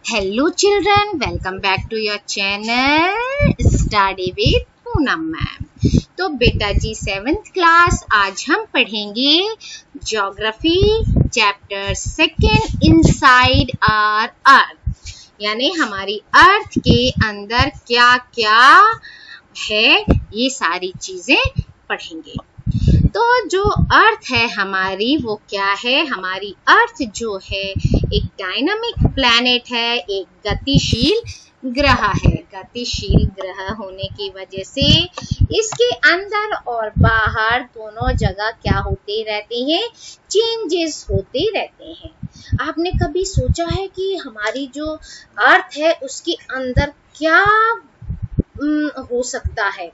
Hello children, welcome back to your channel Study with Poonam ma'am. तो बेटा जी 7th class आज हम पढ़ेंगे geography chapter 2 inside our earth, यानी हमारी अर्थ के अंदर क्या क्या है ये सारी चीजें पढ़ेंगे। तो जो अर्थ है हमारी वो क्या है, हमारी अर्थ जो है एक डायनामिक प्लैनेट है, एक गतिशील ग्रह है। गतिशील ग्रह होने की वजह से इसके अंदर और बाहर दोनों जगह क्या होते रहते हैं, चेंजेस होते रहते हैं। आपने कभी सोचा है कि हमारी जो अर्थ है उसके अंदर क्या हो सकता है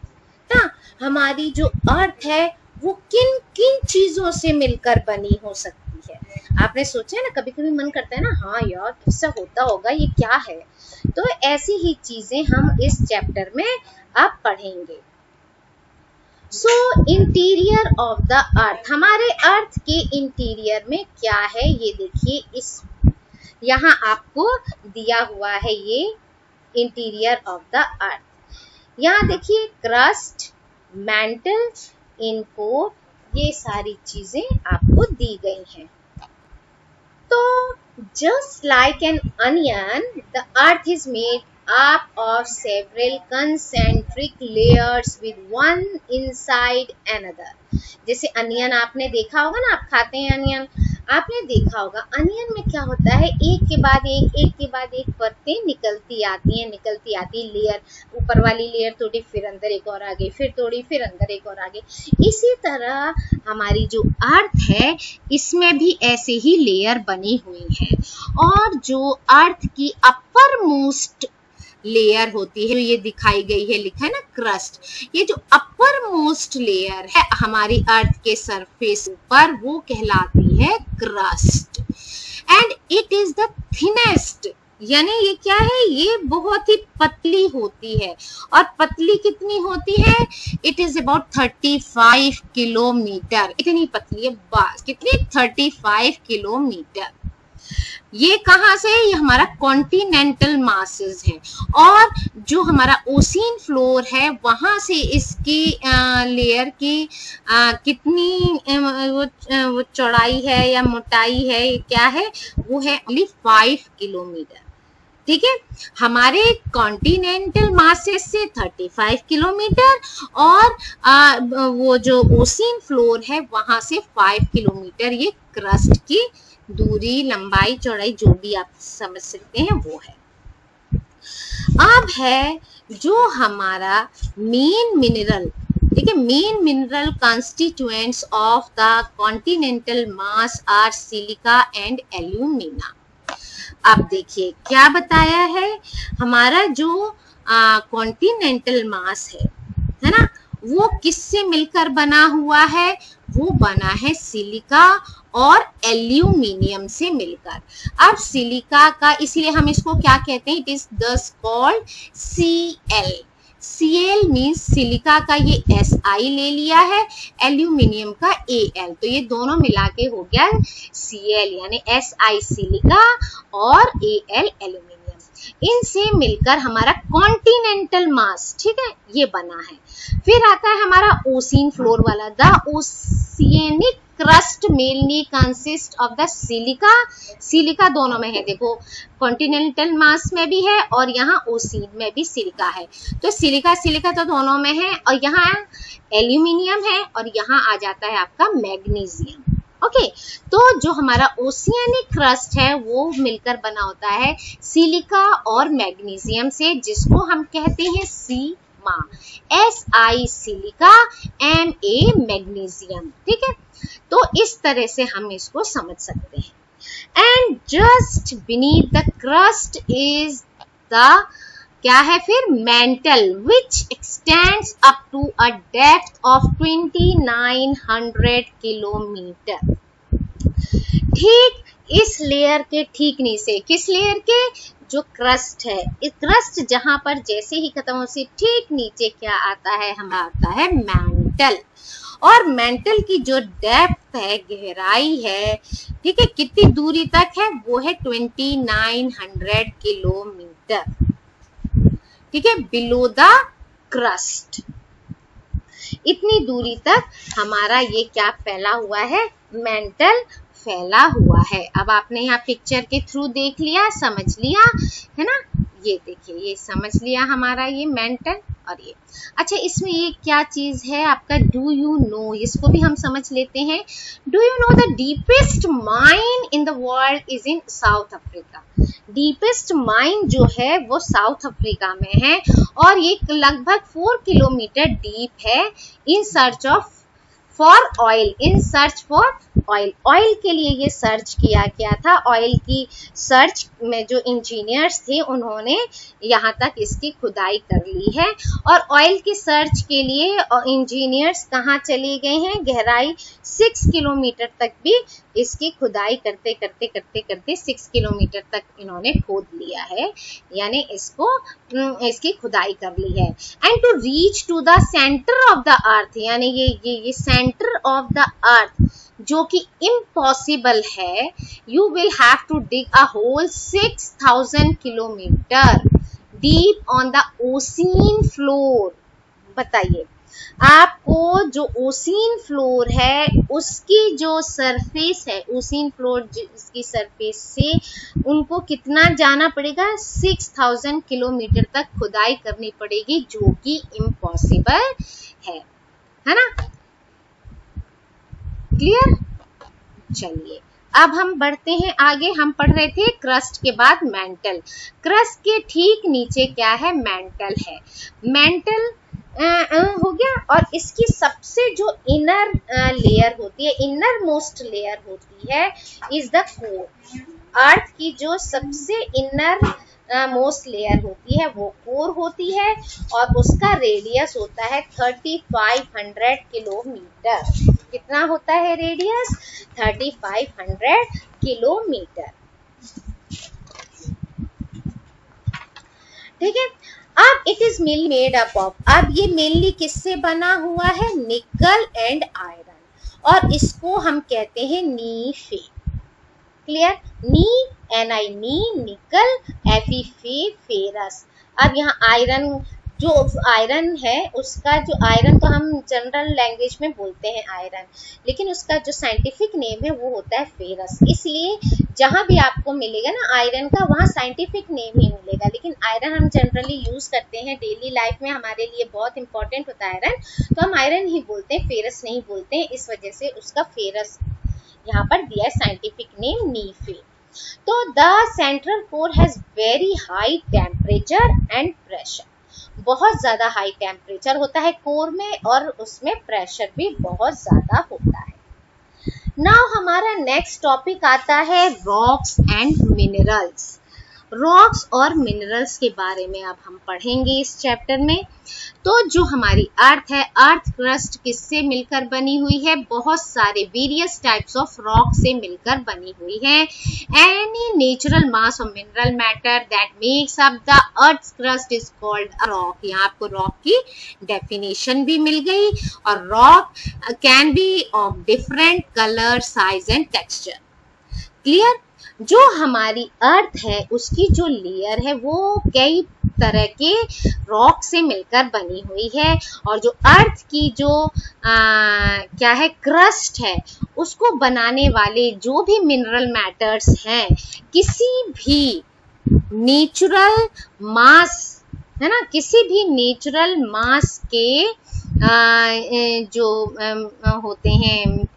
ना? हमारी जो अर्थ है वो किन किन चीजों से मिलकर बनी हो सकती है। आपने सोचा है ना, कभी कभी मन करता है ना, हाँ यार ऐसा होता होगा, ये क्या है। तो ऐसी ही चीजें हम इस चैप्टर में अब पढ़ेंगे। सो इंटीरियर ऑफ द अर्थ, हमारे अर्थ के इंटीरियर में क्या है ये देखिए। इस यहाँ आपको दिया हुआ है ये इंटीरियर ऑफ द अर्थ। यहाँ देखिए क्रस्ट, मैंटल, इनको ये सारी चीजें आपको दी गई हैं। तो just like an onion, the earth is made up of several concentric layers with one inside another। जैसे अनियन आपने देखा होगा ना, आप खाते हैं अनियन, आपने देखा होगा अनियन में क्या होता है, एक के बाद एक परतें निकलती आती हैं, लेयर, ऊपर वाली लेयर तोड़ी, फिर अंदर एक और आगे, फिर तोड़ी, फिर अंदर एक और आगे। इसी तरह हमारी जो अर्थ है इसमें भी ऐसे ही लेयर बनी हुई है। और जो अर्थ की अपर मोस्ट लेयर होती है, ये दिखाई गई है, लिखा है ना क्रस्ट, ये जो अपर मोस्ट लेयर है हमारी अर्थ के सरफेस पर वो कहलाती है crust. And it is the thinnest, यानी ये क्या है, ये बहुत ही पतली होती है। और पतली कितनी होती है, इट इज अबाउट 35 किलोमीटर, इतनी पतली है बस। कितनी, 35 किलोमीटर। ये कहाँ से, ये हमारा कॉन्टिनेंटल मासेस है। और जो हमारा ओशियन फ्लोर है वहां से इसकी लेयर की कितनी वो चौड़ाई है या मोटाई है, क्या है, वो है ओनली 5 किलोमीटर। ठीक है, हमारे कॉन्टिनेंटल मासेस से 35 किलोमीटर और वो जो ओशियन फ्लोर है वहां से 5 किलोमीटर ये क्रस्ट की दूरी, लंबाई, चौड़ाई जो भी आप समझ सकते हैं वो है। अब है जो हमारा मेन मिनरल, ठीक है, main mineral constituents of the continental mass are silica and alumina. अब देखिए क्या बताया है, हमारा जो कॉन्टिनेंटल मास है ना, वो किससे मिलकर बना हुआ है, वो बना है सिलिका और एल्यूमिनियम से मिलकर। अब सिलिका का, इसलिए हम इसको क्या कहते हैं, इट इज दस called Cl। Cl means silica का ये Si ले लिया है, एल्यूमिनियम का Al, तो ये दोनों मिला के हो गया Cl, यानी Si सिलिका और Al एल्यूमिनियम। इनसे मिलकर हमारा कॉन्टिनेंटल मास, ठीक है, ये बना है। फिर आता है हमारा ओशियन फ्लोर वाला, the oceanic crust mainly consist of the silica. Silica दोनों में है, देखो कॉन्टिनेंटल मास में भी है और यहाँ ओशियन में भी सिलिका है। तो सिलिका तो दोनों में है, और यहाँ एल्यूमिनियम है और यहाँ आ जाता है आपका मैग्नीशियम। ओके, तो जो हमारा ओशियनिक क्रस्ट है वो मिलकर बना होता है सिलिका और मैग्नीशियम से, जिसको हम कहते हैं सीमा। Si सिलिका, Ma मैग्नीशियम, ठीक है। तो इस तरह से हम इसको समझ सकते हैं। And just beneath the crust is the, क्या है फिर, mantle, which extends up to a depth of 2900 kilometre. ठीक इस लेयर के ठीक नीचे, किस लेयर के, जो क्रस्ट है, इस क्रस्ट जहां पर जैसे ही खत्म हो से ठीक नीचे क्या आता है, हमारा आता है मेंटल। और मेंटल की जो डेप्थ है, गहराई है, ठीक है, कितनी दूरी तक है, वो है 2900 किलोमीटर, ठीक है, बिलो द क्रस्ट। इतनी दूरी तक हमारा ये क्या फैला हुआ है, मेंटल फैला हुआ है। अब आपने यहाँ पिक्चर के थ्रू देख लिया, समझ लिया है ना, ये देखिए, ये समझ लिया हमारा ये मेंटल और ये। अच्छा, इसमें ये क्या चीज है आपका, डू यू नो, इसको भी हम समझ लेते हैं। Do you know the deepest mine in the world is in south Africa. Deepest mine जो है वो साउथ अफ्रीका में है और ये लगभग 4 किलोमीटर डीप है। In search of for oil, in search for oil, oil के लिए ये सर्च किया गया था। ऑयल की सर्च में जो इंजीनियर्स थे उन्होंने यहाँ तक इसकी खुदाई कर ली है। और ऑयल की सर्च के लिए इंजीनियर्स कहाँ चले गए हैं, गहराई 6 किलोमीटर तक भी इसकी खुदाई करते करते करते करते 6 किलोमीटर तक इन्होंने खोद लिया है, यानी इसको इसकी खुदाई कर ली है। And to reach to the centre of the earth, यानी ये सेंटर ऑफ द अर्थ जो कि इम्पॉसिबल है, you will have to dig a hole 6000 kilometres deep on the ocean floor. बताइए, आपको जो ओशियन फ्लोर है उसकी जो सरफेस है, ओशियन फ्लोर की सरफेस से उनको कितना जाना पड़ेगा, 6000 किलोमीटर तक खुदाई करनी पड़ेगी, जो कि इम्पॉसिबल है ना। क्लियर? चलिए अब हम बढ़ते हैं आगे। हम पढ़ रहे थे क्रस्ट के बाद मेंटल। क्रस्ट के ठीक नीचे क्या है, मेंटल है। मेंटल हो गया, और इसकी सबसे जो इनर लेयर होती है, इनर मोस्ट लेयर होती है, इज द कोर। अर्थ की जो सबसे इनर मोस्ट लेयर होती है वो कोर होती है और उसका रेडियस होता है 3500 किलोमीटर। कितना होता है रेडियस, 3500 किलोमीटर, ठीक है। अब it is mainly made up of, अब ये मेनली किससे बना हुआ है, निकल एंड आयरन, और इसको हम कहते हैं नीफे। क्लियर, नी NI नी, निकल, FE फे, फेरस। अब यहाँ आयरन, जो आयरन है उसका, जो आयरन तो हम जनरल लैंग्वेज में बोलते हैं आयरन, लेकिन उसका जो साइंटिफिक नेम है वो होता है फेरस। इसलिए जहां भी आपको मिलेगा ना आयरन का, वहाँ साइंटिफिक नेम ही मिलेगा, लेकिन आयरन हम जनरली यूज करते हैं डेली लाइफ में, हमारे लिए बहुत इंपॉर्टेंट होता है आयरन, तो हम आयरन ही बोलते हैं, फेरस नहीं बोलते हैं, इस वजह से उसका फेरस यहाँ पर दिया है साइंटिफिक नेम नीफे। तो the central core has very high temperature and pressure, बहुत ज्यादा हाई टेम्परेचर होता है कोर में और उसमें प्रेशर भी बहुत ज्यादा होता है। नाउ हमारा नेक्स्ट टॉपिक आता है रॉक्स एंड मिनरल्स। रॉक्स और मिनरल्स के बारे में अब हम पढ़ेंगे इस चैप्टर में। तो जो हमारी अर्थ है, अर्थ क्रस्ट किससे मिलकर बनी हुई है, बहुत सारे वेरियस टाइप्स ऑफ रॉक से मिलकर बनी हुई है। Any natural mass of mineral matter that makes up the earth crust is called a rock. यहाँ आपको रॉक की डेफिनेशन भी मिल गई, और rock can be of different colour, size and texture. Clear, जो हमारी अर्थ है उसकी जो लेयर है वो कई तरह के रॉक से मिलकर बनी हुई है, और जो अर्थ की जो क्या है, क्रस्ट है, उसको बनाने वाले जो भी मिनरल मैटर्स हैं, किसी भी नेचुरल मास है ना, किसी भी नेचुरल मास के जो होते हैं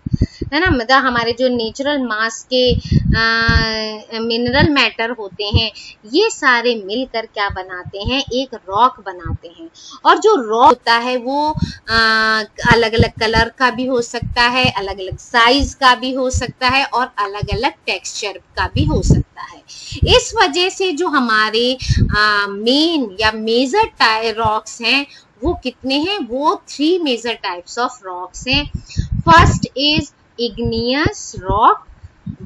है ना, मतलब हमारे जो नेचुरल मास के मिनरल मैटर होते हैं, ये सारे मिलकर क्या बनाते हैं, एक रॉक बनाते हैं। और जो रॉक होता है वो अलग अलग कलर का भी हो सकता है, अलग अलग साइज का भी हो सकता है, और अलग अलग टेक्सचर का भी हो सकता है। इस वजह से जो हमारे मेन या मेजर रॉक्स हैं वो कितने हैं, वो 3 मेजर टाइप्स ऑफ रॉक्स हैं। First is igneous rock,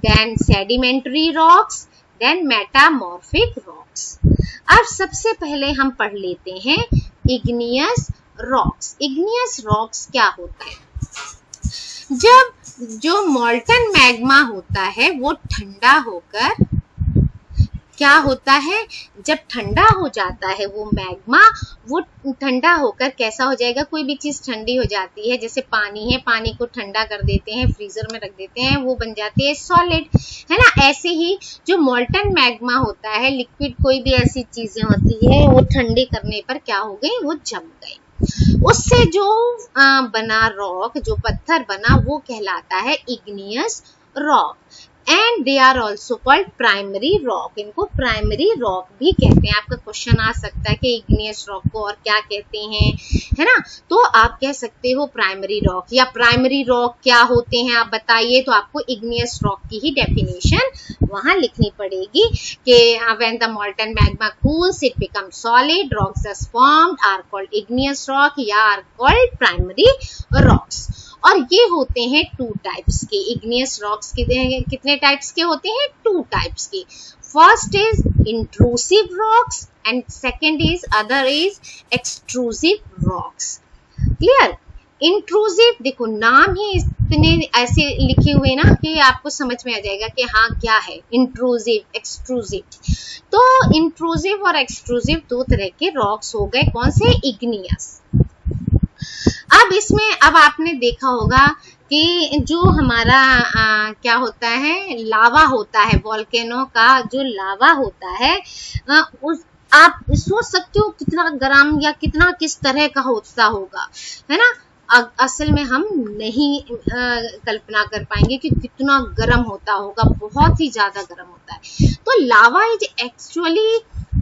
then sedimentary rocks, then metamorphic rocks। अब सबसे पहले हम पढ़ लेते हैं igneous rocks। igneous rocks क्या होता है? जब जो मोल्टन मैग्मा होता है वो ठंडा होकर क्या होता है, जब ठंडा हो जाता है वो मैग्मा, वो ठंडा होकर कैसा हो जाएगा, कोई भी चीज ठंडी हो जाती है, जैसे पानी है, पानी को ठंडा कर देते हैं, फ्रीजर में रख देते हैं, वो बन जाती है सॉलिड, है ना। ऐसे ही जो मोल्टन मैग्मा होता है, लिक्विड कोई भी ऐसी चीजें होती है, वो ठंडे करने पर क्या हो गई, वो जम गई। उससे जो बना रॉक, जो पत्थर बना, वो कहलाता है igneous rock. And they are also called primary rock. इनको प्राइमरी रॉक भी कहते हैं। आपका क्वेश्चन आ सकता है कि इग्नियस रॉक को और क्या कहते हैं, है ना। तो आप कह सकते हो प्राइमरी रॉक, या प्राइमरी रॉक क्या होते हैं आप बताइए। तो आपको इग्नियस रॉक की ही डेफिनेशन वहां लिखनी पड़ेगी कि when the molten magma cools it become solid, rocks thus formed are called igneous rock या आर कॉल्ड प्राइमरी रॉक्स। और ये होते हैं टू टाइप्स के। इग्नियस रॉक्स कितने टाइप्स के होते हैं, टू टाइप्स के। First is intrusive rocks and second is other is extrusive rocks. Clear. Intrusive, देखो नाम ही इतने ऐसे लिखे हुए ना कि आपको समझ में आ जाएगा कि हाँ क्या है इंट्रूसिव, एक्सट्रूसिव। तो इंट्रूसिव और एक्सट्रूसिव दो तरह के रॉक्स हो गए, कौन से, इग्नियस। अब इसमें अब आपने देखा होगा कि जो हमारा क्या होता है, लावा होता है, वोल्केनो का जो लावा होता है, उस आप सोच सकते हो कितना गर्म या कितना किस तरह का होता होगा, है ना। असल में हम नहीं कल्पना कर पाएंगे कि कितना गर्म होता होगा, बहुत ही ज्यादा गर्म होता है। तो lava is actually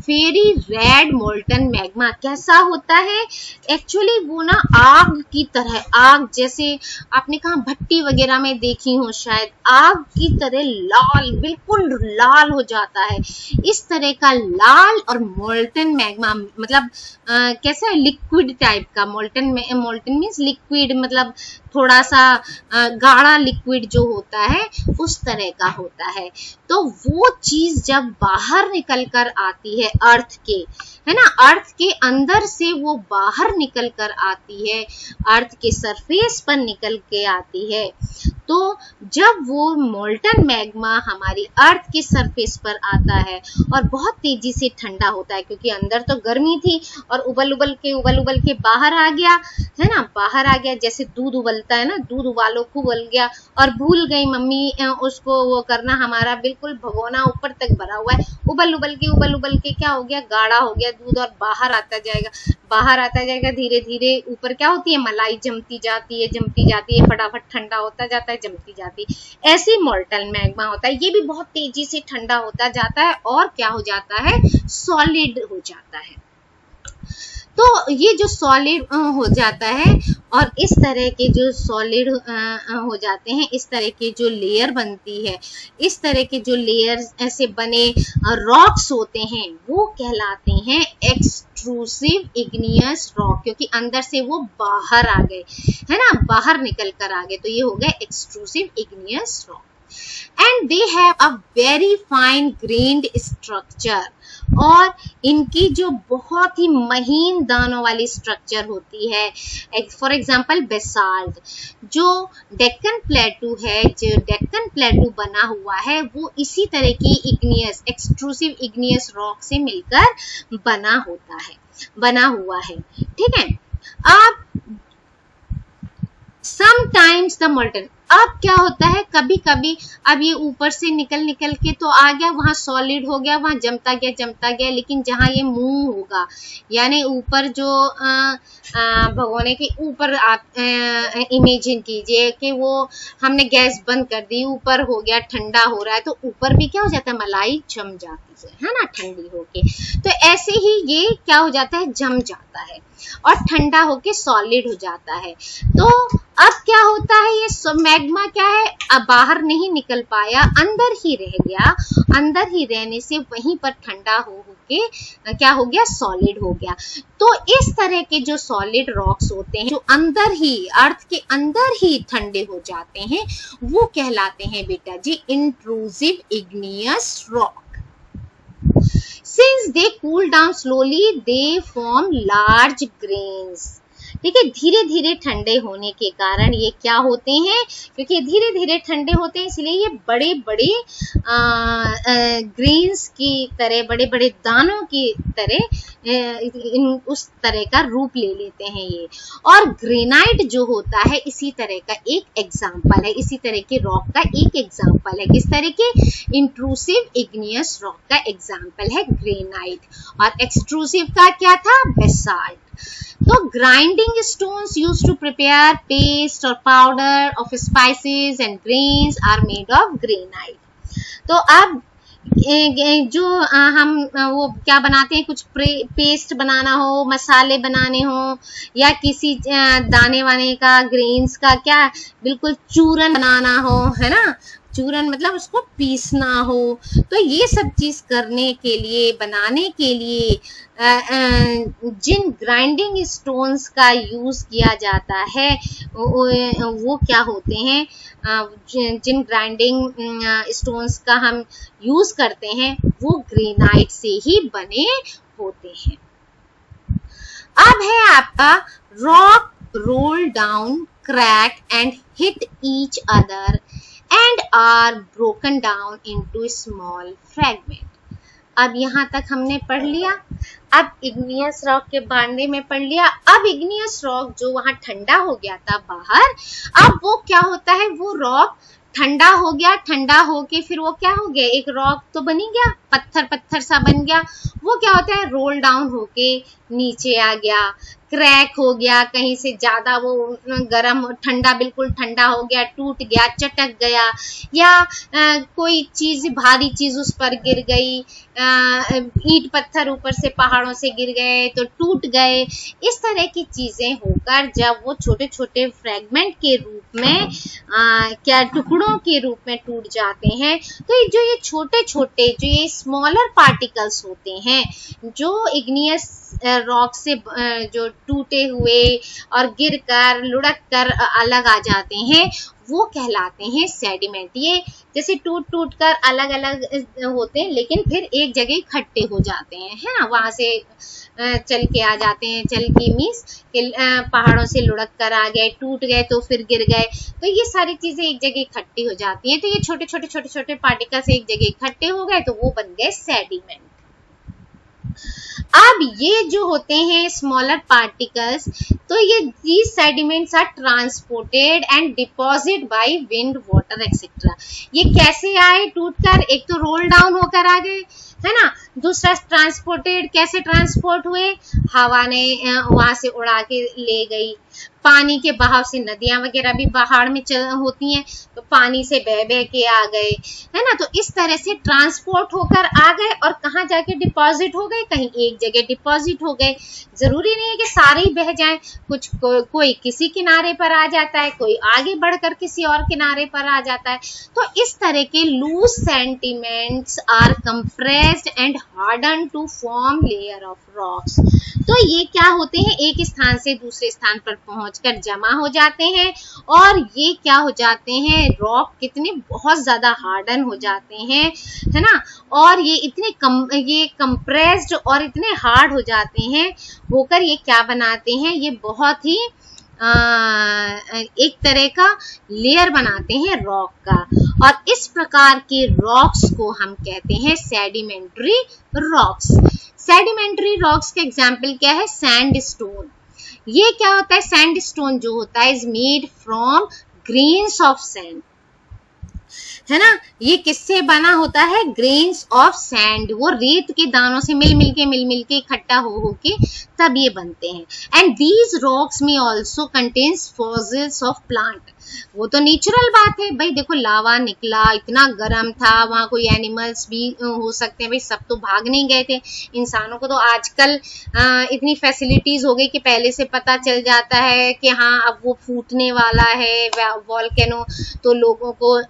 very red molten magma. कैसा होता है, एक्चुअली वो ना आग की तरह, आग जैसे आपने कहा भट्टी वगैरह में देखी हो शायद, आग की तरह लाल, बिल्कुल लाल हो जाता है। इस तरह का लाल और मोल्टन मैग्मा मतलब कैसा है, लिक्विड टाइप का। मोल्टन मीन्स लिक्विड, मतलब थोड़ा सा गाढ़ा लिक्विड जो होता है उस तरह का होता है। तो वो चीज जब बाहर निकल कर आती है अर्थ के, है ना, अर्थ के अंदर से वो बाहर निकल कर आती है, अर्थ के सरफेस पर निकल के आती है। तो जब वो मोल्टन मैग्मा हमारी अर्थ के सरफेस पर आता है और बहुत तेजी से ठंडा होता है, क्योंकि अंदर तो गर्मी थी और उबल उबल के बाहर आ गया, है ना, बाहर आ गया। जैसे दूध उबलता है ना, दूध उबालो खूब उबल गया और भूल गई मम्मी उसको वो करना, हमारा बिल्कुल भगोना ऊपर तक भरा हुआ है, उबल उबल के क्या हो गया, गाढ़ा हो गया दूध और बाहर आता जाएगा धीरे धीरे। ऊपर क्या होती है, मलाई जमती जाती है, फटाफट ठंडा होता जाता है, जमती जाती है। ऐसे मोल्टन मैग्मा होता है, ये भी बहुत तेजी से ठंडा होता जाता है और क्या हो जाता है, सॉलिड हो जाता है। तो ये जो सॉलिड हो जाता है और इस तरह के जो सॉलिड हो जाते हैं, इस तरह के जो लेयर बनती है, इस तरह के जो लेयर ऐसे बने रॉक्स होते हैं, वो कहलाते हैं एक्सट्रूसिव इग्नियस रॉक, क्योंकि अंदर से वो बाहर आ गए, है ना, बाहर निकल कर आ गए। तो ये हो गए extrusive igneous rock. And they have a very fine grand structure, और इनकी जो बहुत ही महीन दानों वाली स्ट्रक्चर होती है। फॉर एग्जाम्पल बेसाल्ट, जो डेक्कन प्लेटू है, जो डेक्कन प्लेटू बना हुआ है, वो इसी तरह की इग्नियस, एक्सट्रूसिव इग्नियस रॉक से मिलकर बना हुआ है। ठीक है। अब समटाइम्स द मोल्टन, अब क्या होता है, कभी कभी अब ये ऊपर से निकल के तो आ गया, वहां सॉलिड हो गया, वहां जमता गया, लेकिन जहां ये मुंह होगा, यानी ऊपर जो भगोने के ऊपर आप इमेजिन कीजिए कि वो हमने गैस बंद कर दी, ऊपर हो गया, ठंडा हो रहा है, तो ऊपर भी क्या हो जाता है, मलाई जम जाती है ना, ठंडी होके। तो ऐसे ही ये क्या हो जाता है, जम जाता है और ठंडा होके सॉलिड हो जाता है। तो अब क्या होता है, ये मैग्मा क्या है, अब बाहर नहीं निकल पाया, अंदर ही रह गया, अंदर ही रहने से वहीं पर ठंडा होके क्या हो गया, सॉलिड हो गया। तो इस तरह के जो सॉलिड रॉक्स होते हैं, जो अंदर ही, अर्थ के अंदर ही ठंडे हो जाते हैं, वो कहलाते हैं बेटा जी intrusive igneous rock. Since they cool down slowly, they form large grains. ठीक है। धीरे धीरे ठंडे होने के कारण ये क्या होते हैं, क्योंकि धीरे धीरे ठंडे होते हैं इसलिए ये बड़े बड़े ग्रेन्स की तरह, बड़े बड़े दानों की तरह उस तरह का रूप ले लेते हैं ये। और ग्रेनाइट जो होता है इसी तरह का एक एग्जाम्पल है, इसी तरह के रॉक का एक एग्जाम्पल है। किस तरह के? इंट्रूसिव इग्नियस रॉक का एग्जाम्पल है ग्रेनाइट, और एक्सट्रूसिव का क्या था? बेसाल्ट। तो grinding stones used to prepare paste और powder of spices and grains are made of granite. तो अब जो हम वो क्या बनाते हैं, कुछ पेस्ट बनाना हो, मसाले बनाने हो, या किसी दाने वाने का, ग्रेन्स का क्या बिल्कुल चूरन बनाना हो, है ना, चूरन मतलब उसको पीसना हो, तो ये सब चीज करने के लिए, बनाने के लिए जिन ग्राइंडिंग स्टोन्स का यूज किया जाता है वो क्या होते हैं, जिन ग्राइंडिंग स्टोन्स का हम यूज करते हैं वो ग्रेनाइट से ही बने होते हैं। अब है आपका rock roll down, crack and hit each other and are broken down into small fragment। अब यहाँ तक हमने पढ़ लिया। अब इग्नियस रॉक के बारे में पढ़ लिया। अब इग्नियस रॉक जो वहां ठंडा हो गया था बाहर, अब वो क्या होता है, वो रॉक ठंडा हो गया, ठंडा होके फिर वो क्या हो गया, एक रॉक तो बनी गया, पत्थर पत्थर सा बन गया, वो क्या होता है, रोल डाउन होके नीचे आ गया, क्रैक हो गया, कहीं से ज्यादा वो गरम, ठंडा, बिल्कुल ठंडा हो गया, टूट गया, चटक गया, या कोई चीज, भारी चीज उस पर गिर गई, ईंट पत्थर ऊपर से पहाड़ों से गिर गए तो टूट गए। इस तरह की चीजें होकर जब वो छोटे छोटे फ्रेगमेंट के रूप में क्या टुकड़ों के रूप में टूट जाते हैं, तो जो ये छोटे छोटे, जो ये स्मॉलर पार्टिकल्स होते हैं, जो इग्नियस रॉक से जो टूटे हुए और गिरकर, लुढ़क कर अलग आ जाते हैं, वो कहलाते हैं सेडिमेंट। ये जैसे टूट टूट कर अलग अलग होते हैं लेकिन फिर एक जगह इकट्ठे हो जाते हैं, है ना, वहां से चल के आ जाते हैं। चल के मीन्स पहाड़ों से लुढ़क कर आ गए, टूट गए तो फिर गिर गए, तो ये सारी चीजें एक जगह इकट्ठी हो जाती हैं। तो ये छोटे छोटे छोटे छोटे पार्टिकल्स एक जगह इकट्ठे हो गए तो वो बन गए सेडिमेंट। अब ये जो होते हैं स्मॉलर पार्टिकल्स, तो ये these sediments are transported and deposited by wind, water etc। ये कैसे आए टूटकर? एक तो रोल डाउन होकर आ गए, है ना, दूसरा ट्रांसपोर्टेड, कैसे ट्रांसपोर्ट हुए? हवा ने वहां से उड़ा के ले गई, पानी के बहाव से, नदियां वगैरह भी पहाड़ में होती हैं तो पानी से बह बह के आ गए, है ना, तो इस तरह से ट्रांसपोर्ट होकर आ गए और कहाँ जाके डिपॉजिट हो गए, कहीं एक जगह डिपॉजिट हो गए। जरूरी नहीं है कि सारे ही बह जाएं, कुछ कोई किसी किनारे पर आ जाता है, कोई आगे बढ़कर किसी और किनारे पर आ जाता है। तो इस तरह के loose sentiments are compressed and harden to form layer of rocks. तो ये क्या होते हैं, एक स्थान से दूसरे स्थान पर पहुंचकर जमा हो जाते हैं और ये क्या हो जाते हैं, रॉक कितने बहुत ज्यादा हार्डन हो जाते हैं, है ना, और ये इतने ये कंप्रेस्ड और इतने हार्ड हो जाते हैं, होकर ये क्या बनाते हैं, ये बहुत ही एक तरह का लेयर बनाते हैं रॉक का। और इस प्रकार के रॉक्स को हम कहते हैं सेडिमेंट्री रॉक्स। सेडिमेंट्री रॉक्स का एग्जाम्पल क्या है? सैंडस्टोन। ये क्या होता है? सैंडस्टोन जो होता है is made from grains of sand, है ना, ये किससे बना होता है? ग्रेन्स ऑफ सैंड, वो रेत के दानों से मिल मिल के इकट्ठा हो के तब ये बनते हैं। एंड दीज रॉक्स में also contains fossils of plant. वो तो नेचुरल बात है भाई, देखो लावा निकला, इतना गर्म था, वहां कोई एनिमल्स भी हो सकते हैं भाई, सब तो भाग नहीं गए थे। इंसानों को तो आजकल इतनी फैसिलिटीज हो गई कि पहले से पता चल जाता है कि हाँ अब वो फूटने वाला है वॉल्केनो, तो लोगों को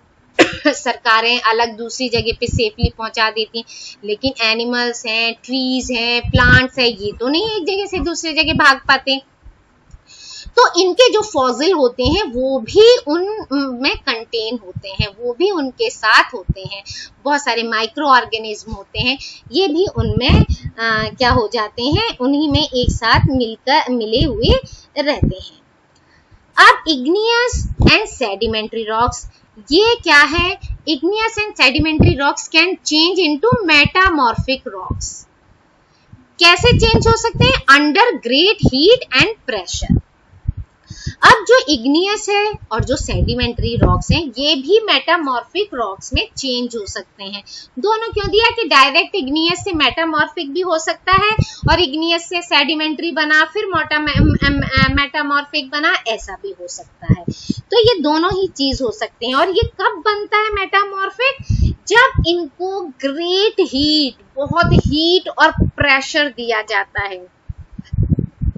सरकारें अलग दूसरी जगह पे सेफली पहुंचा देती, लेकिन एनिमल्स हैं, ट्रीज हैं, प्लांट्स हैं, ये तो नहीं एक जगह से दूसरी जगह भाग पाते। तो इनके जो फॉसिल होते हैं वो भी उनमें कंटेन होते हैं, वो भी उनके साथ होते हैं। बहुत सारे माइक्रो ऑर्गेनिज्म होते हैं, ये भी उनमें क्या हो जाते हैं, उन्हीं में एक साथ मिले हुए रहते हैं। अब इग्नियस एंड सेडिमेंट्री रॉक्स, ये क्या है? Igneous and sedimentary rocks can change into metamorphic rocks. कैसे चेंज हो सकते हैं? Under great heat and pressure. अब जो इग्नियस है और जो सेडिमेंट्री रॉक्स हैं, ये भी मेटामॉर्फिक रॉक्स में चेंज हो सकते हैं। दोनों क्यों दिया? कि डायरेक्ट इग्नियस से मेटामॉर्फिक भी हो सकता है और इग्नियस से सेडिमेंट्री बना फिर मेटामॉर्फिक बना, ऐसा भी हो सकता है। तो ये दोनों ही चीज हो सकते हैं। और ये कब बनता है मेटामॉर्फिक? जब इनको ग्रेट हीट, बहुत हीट और प्रेशर दिया जाता है।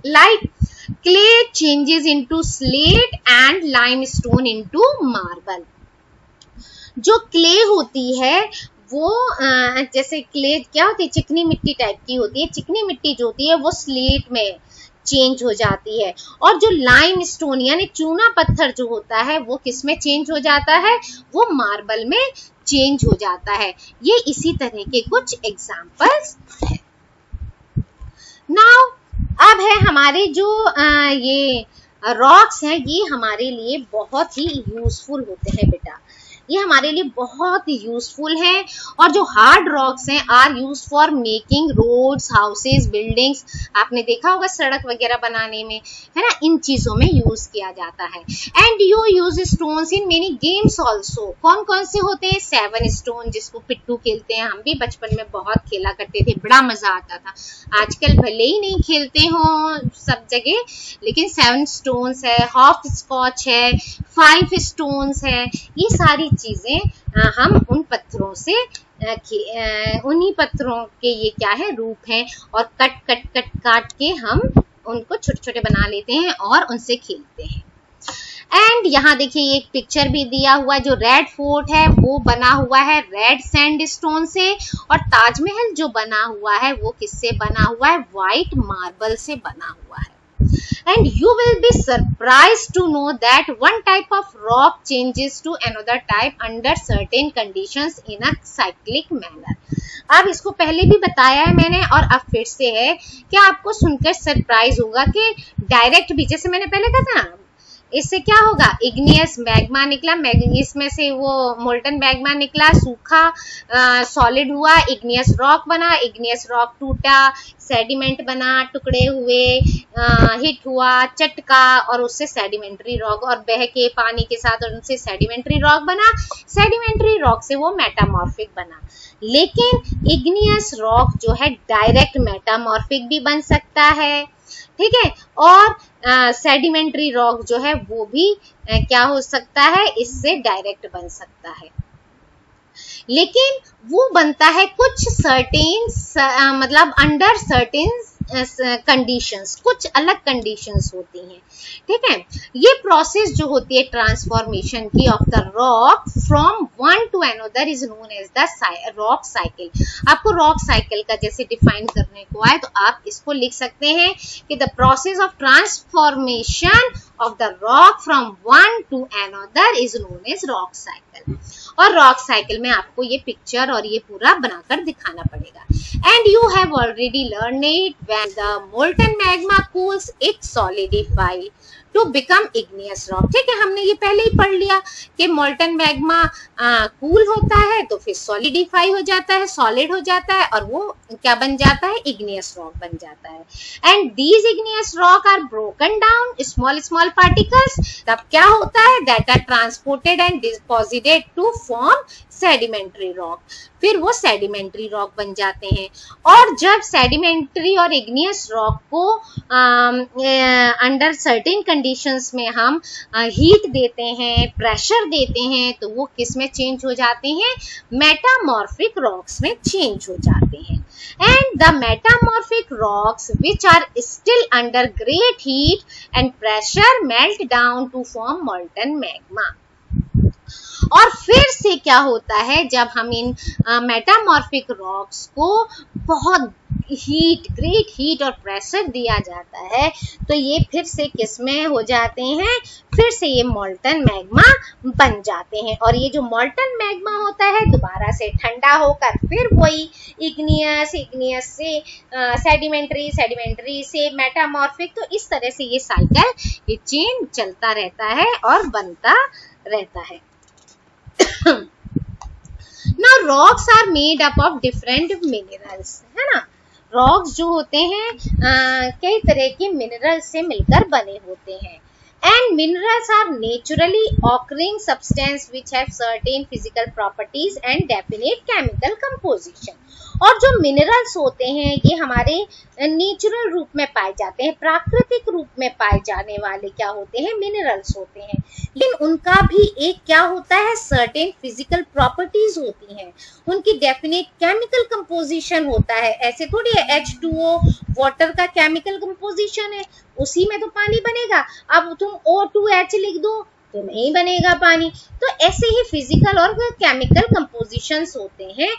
Like clay changes into slate and limestone into marble। जो clay होती है वो जैसे clay क्या होती है? चिकनी मिट्टी टाइप की होती है। चिकनी मिट्टी जो होती है वो स्लेट में चेंज हो जाती है, और जो लाइमस्टोन यानी चूना पत्थर जो होता है वो किस में चेंज हो जाता है? वो मार्बल में चेंज हो जाता है। ये इसी तरह के कुछ एग्जाम्पल्स हैं। नाउ अब है हमारे जो ये रॉक्स हैं, ये हमारे लिए बहुत ही यूजफुल होते हैं बेटा, ये हमारे लिए बहुत यूजफुल है। और जो हार्ड रॉक्स हैं are use for making roads, houses, buildings. आपने देखा होगा सड़क वगैरह बनाने में, है ना, इन चीजों में यूज किया जाता है। And you use stones in many games also. कौन कौन से होते हैं? 7 स्टोन, जिसको पिट्टू खेलते हैं, हम भी बचपन में बहुत खेला करते थे, बड़ा मजा आता था। आजकल भले ही नहीं खेलते हो सब जगह, लेकिन 7 स्टोन्स है, हॉप स्कॉच है, 5 स्टोन्स है, ये सारी चीजें हम उन पत्थरों से उन्हीं पत्थरों के ये क्या है? रूप हैं। और काट के हम उनको छोटे छोटे बना लेते हैं और उनसे खेलते हैं। एंड यहाँ देखिए एक पिक्चर भी दिया हुआ है। जो रेड फोर्ट है वो बना हुआ है रेड सैंडस्टोन से, और ताजमहल जो बना हुआ है वो किससे बना हुआ है? व्हाइट मार्बल से बना हुआ है। And you will be surprised to know that one type of rock changes to another type under certain conditions in a cyclic manner। अब इसको पहले भी बताया है मैंने और अब फिर से है। क्या आपको सुनकर सरप्राइज होगा कि डायरेक्ट भी, जैसे मैंने पहले कहा था ना, इससे क्या होगा? इग्नियस मैग्मा निकला, इसमें से वो मोल्टन मैग्मा निकला, सूखा सॉलिड हुआ, इग्नियस रॉक बना, इग्नियस रॉक टूटा, सेडिमेंट बना, टुकड़े हुए, हिट हुआ, चटका, और उससे सेडिमेंट्री रॉक, और बह के पानी के साथ और उनसे सेडिमेंट्री रॉक बना। सेडिमेंट्री रॉक से वो मेटामॉर्फिक बना। लेकिन इग्नियस रॉक जो है डायरेक्ट मेटामॉर्फिक भी बन सकता है, ठीक है, और सेडिमेंट्री रॉक जो है वो भी क्या हो सकता है? इससे डायरेक्ट बन सकता है। लेकिन वो बनता है कुछ सर्टेन मतलब अंडर सर्टेन कंडीशंस, कुछ अलग कंडीशंस होती हैं, ठीक है। ये प्रोसेस जो होती है ट्रांसफॉर्मेशन की of the rock from one to another is known as the rock cycle. आपको रॉक साइकिल का जैसे डिफाइन करने को आए तो आप इसको लिख सकते हैं कि the process of transformation of the rock from one to another is known as rock cycle. और रॉक साइकिल में आपको ये पिक्चर और ये पूरा बनाकर दिखाना पड़ेगा। And you have already learn it when the molten magma cools it solidify to become igneous rock. ठीक है, हमने ये पहले ही पढ़ लिया कि मोल्टन मैग्मा कूल होता है तो फिर सॉलिडिफाई हो जाता है, सॉलिड हो जाता है, और वो क्या बन जाता है? इग्नियस रॉक बन जाता है। And these igneous rock are broken down small small particles. तब क्या होता है? That are transported and deposited to form sedimentary rock. फिर वो सेडिमेंट्री रॉक बन जाते हैं। और जब सेडिमेंट्री और इग्नियस रॉक को अंडर सर्टेन कंडीशंस में हम हीट देते हैं, प्रेशर देते हैं, तो वो किस में चेंज हो जाते हैं? मेटामॉर्फिक रॉक्स में चेंज हो जाते हैं। And the metamorphic rocks which are still under great heat and pressure melt down to form molten magma. और फिर से क्या होता है? जब हम इन मेटामॉर्फिक रॉक्स को बहुत ग्रेट हीट और प्रेशर दिया जाता है तो ये फिर से किस में हो जाते हैं, फिर से ये मॉल्टन मैग्मा बन जाते हैं। और ये जो मॉल्टन मैग्मा होता है दोबारा से ठंडा होकर फिर वही इग्नियस से सेडिमेंट्री से मेटामॉर्फिक, तो इस तरह से ये साइकिल, ये चेन चलता रहता है और बनता रहता है। Now rocks are made up of different minerals, है ना। रॉक्स जो होते हैं कई तरह के मिनरल से मिलकर बने होते हैं। And minerals are naturally occurring substance which have certain physical properties and definite chemical composition. और जो मिनरल्स होते हैं ये हमारे नेचुरल रूप में पाए जाते हैं, प्राकृतिक रूप में पाए जाने वाले क्या होते हैं, मिनरल्स होते हैं। लेकिन उनका भी एक क्या होता है, सर्टेन फिजिकल प्रॉपर्टीज होती हैं, उनकी डेफिनेट केमिकल कंपोजिशन होता है। ऐसे थोड़ी है H2O वाटर का केमिकल कंपोजिशन है, उसी में तो पानी बनेगा। अब तुम O2H लिख दो तो नहीं बनेगा पानी। तो ऐसे ही फिजिकल और केमिकल कंपोजिशंस होते हैं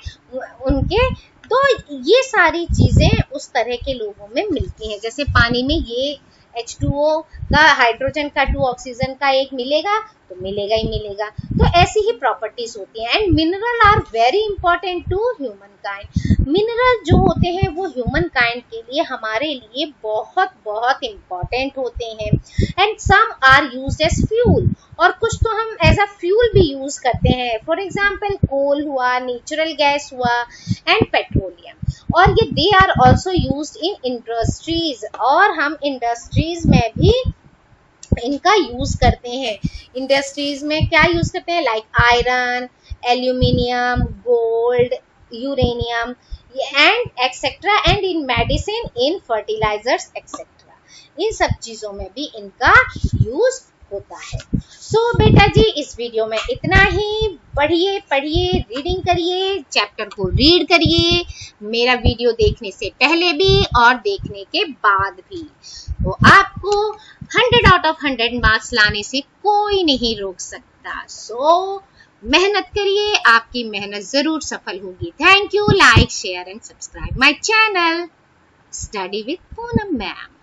उनके। तो ये सारी चीजें उस तरह के लोगों में मिलती हैं। जैसे पानी में ये H2O का हाइड्रोजन का 2 ऑक्सीजन का एक मिलेगा तो मिलेगा ही मिलेगा। तो ऐसी ही प्रॉपर्टीज होती हैं। And mineral are very important to humankind. Mineral जो होते हैं वो ह्यूमन काइंड के लिए, हमारे लिए बहुत बहुत इंपॉर्टेंट होते हैं। And some are used as fuel, और कुछ तो हम एज अ फ्यूल भी यूज करते हैं। फॉर एग्जाम्पल कोल हुआ, नेचुरल गैस हुआ एंड पेट्रोलियम। और ये they are also used in industries, और हम इंडस्ट्रीज में भी इनका यूज करते हैं। इंडस्ट्रीज में क्या यूज करते हैं, like iron, aluminium, gold, uranium and etcetera, and in medicine, in fertilisers etcetera. इन सब चीजों में भी इनका यूज होता है। सो बेटा जी इस वीडियो में इतना ही। पढ़िए, रीडिंग करिए, चैप्टर को रीड करिए, मेरा वीडियो देखने से पहले भी और देखने के बाद भी। तो आपको 100 आउट ऑफ 100 मार्क्स लाने से कोई नहीं रोक सकता। सो मेहनत करिए, आपकी मेहनत जरूर सफल होगी। Thank you. Like, share and subscribe my channel study with Poonam ma'am.